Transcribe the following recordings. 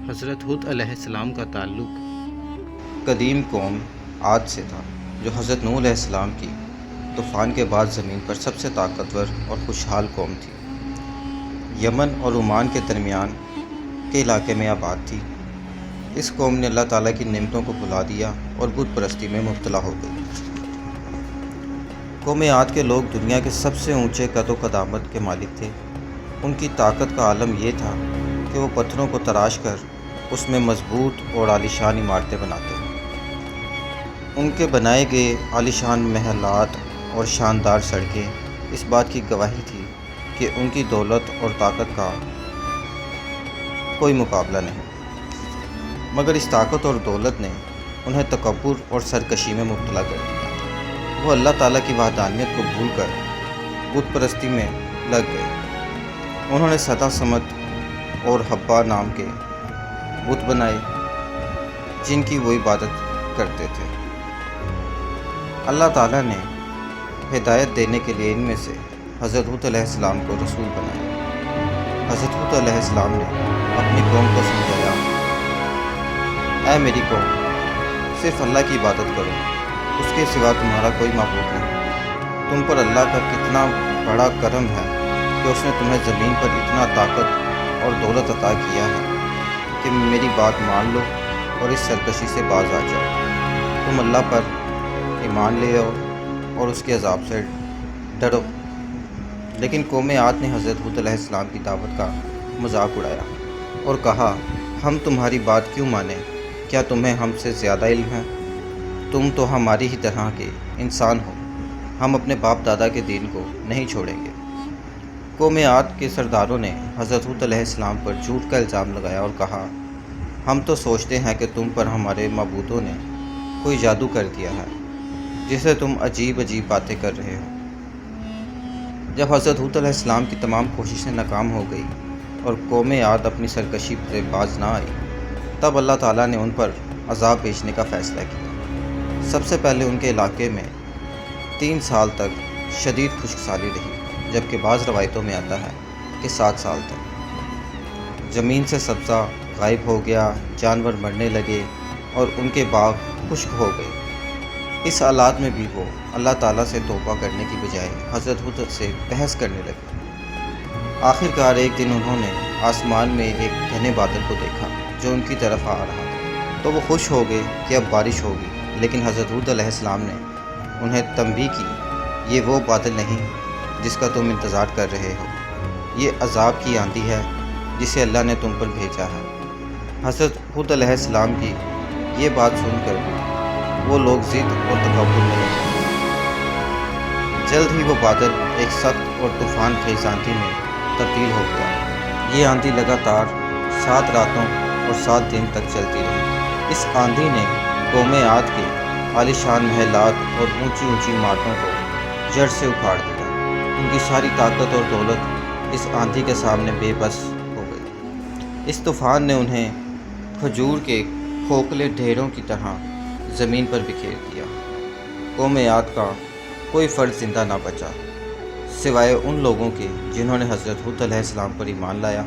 حضرت ہود علیہ السلام کا تعلق قدیم قوم عاد سے تھا، جو حضرت نوح علیہ السلام کی طوفان کے بعد زمین پر سب سے طاقتور اور خوشحال قوم تھی۔ یمن اور عمان کے درمیان کے علاقے میں آباد تھی۔ اس قوم نے اللہ تعالیٰ کی نعمتوں کو بھلا دیا اور بت پرستی میں مبتلا ہو گئی۔ قوم عاد کے لوگ دنیا کے سب سے اونچے قد و قدامت کے مالک تھے۔ ان کی طاقت کا عالم یہ تھا کہ وہ پتھروں کو تراش کر اس میں مضبوط اور عالیشان عمارتیں بناتے۔ ان کے بنائے گئے عالیشان محلات اور شاندار سڑکیں اس بات کی گواہی تھی کہ ان کی دولت اور طاقت کا کوئی مقابلہ نہیں، مگر اس طاقت اور دولت نے انہیں تکبر اور سرکشی میں مبتلا کر دیا۔ وہ اللہ تعالیٰ کی وحدانیت کو بھول کر بت پرستی میں لگ گئے۔ انہوں نے ستا سمت اور حبا نام کے بت بنائے جن کی وہ عبادت کرتے تھے۔ اللہ تعالیٰ نے ہدایت دینے کے لیے ان میں سے حضرت ہود علیہ السلام کو رسول بنایا۔ حضرت ہود علیہ السلام نے اپنی قوم کو سمجھایا، اے میری قوم، صرف اللہ کی عبادت کرو، اس کے سوا تمہارا کوئی معبود نہیں۔ تم پر اللہ کا کتنا بڑا کرم ہے کہ اس نے تمہیں زمین پر اتنا طاقت اور دولت عطا کیا ہے کہ میری بات مان لو اور اس سرکشی سے باز آ جاؤ۔ تم اللہ پر ایمان لے آؤ اور اس کے عذاب سے ڈرو۔ لیکن قوم عاد نے حضرت ہود علیہ السلام کی دعوت کا مذاق اڑایا اور کہا، ہم تمہاری بات کیوں مانیں؟ کیا تمہیں ہم سے زیادہ علم ہے؟ تم تو ہماری ہی طرح کے انسان ہو۔ ہم اپنے باپ دادا کے دین کو نہیں چھوڑیں گے۔ قوم عاد کے سرداروں نے حضرت ہود علیہ السلام پر جھوٹ کا الزام لگایا اور کہا، ہم تو سوچتے ہیں کہ تم پر ہمارے معبودوں نے کوئی جادو کر دیا ہے جسے تم عجیب عجیب باتیں کر رہے ہو۔ جب حضرت ہود علیہ السلام کی تمام کوششیں ناکام ہو گئی اور قوم عاد اپنی سرکشی سے باز نہ آئی، تب اللہ تعالیٰ نے ان پر عذاب بھیجنے کا فیصلہ کیا۔ سب سے پہلے ان کے علاقے میں 3 سال تک شدید خشک سالی رہی، جبکہ بعض روایتوں میں آتا ہے کہ 7 سال تک۔ زمین سے سبزہ غائب ہو گیا، جانور مرنے لگے اور ان کے باغ خشک ہو گئے۔ اس حالات میں بھی وہ اللہ تعالیٰ سے توبہ کرنے کی بجائے حضرت ہود سے بحث کرنے لگے۔ آخر کار ایک دن انہوں نے آسمان میں ایک گھنے بادل کو دیکھا جو ان کی طرف آ رہا تھا، تو وہ خوش ہو گئے کہ اب بارش ہوگی۔ لیکن حضرت ہود علیہ السلام نے انہیں تنبیہ کی، یہ وہ بادل نہیں جس کا تم انتظار کر رہے ہو، یہ عذاب کی آندھی ہے جسے اللہ نے تم پر بھیجا ہے۔ حضرت ہود علیہ السلام کی یہ بات سن کر وہ لوگ ضد اور تکبر میں لگ گئے۔ جلد ہی وہ بادل ایک سخت اور طوفان خیز آندھی میں تبدیل ہو گیا۔ یہ آندھی لگاتار 7 راتوں اور 7 دن تک چلتی رہی۔ اس آندھی نے قوم عاد کے عالیشان محلات اور اونچی اونچی عمارتوں کو جڑ سے اکھاڑ دیا۔ ان کی ساری طاقت اور دولت اس آندھی کے سامنے بے بس ہو گئی۔ اس طوفان نے انہیں کھجور کے کھوکھلے ڈھیروں کی طرح زمین پر بکھیر دیا۔ قوم عاد کا کوئی فرد زندہ نہ بچا سوائے ان لوگوں کے جنہوں نے حضرت ہود علیہ السلام پر ایمان لایا،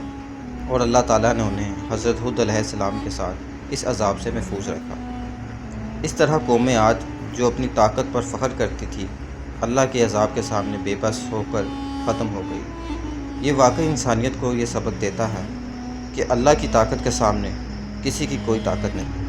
اور اللہ تعالیٰ نے انہیں حضرت ہود علیہ السلام کے ساتھ اس عذاب سے محفوظ رکھا۔ اس طرح قوم عاد جو اپنی طاقت پر فخر کرتی تھی، اللہ کے عذاب کے سامنے بے بس ہو کر ختم ہو گئی۔ یہ واقعی انسانیت کو یہ سبق دیتا ہے کہ اللہ کی طاقت کے سامنے کسی کی کوئی طاقت نہیں۔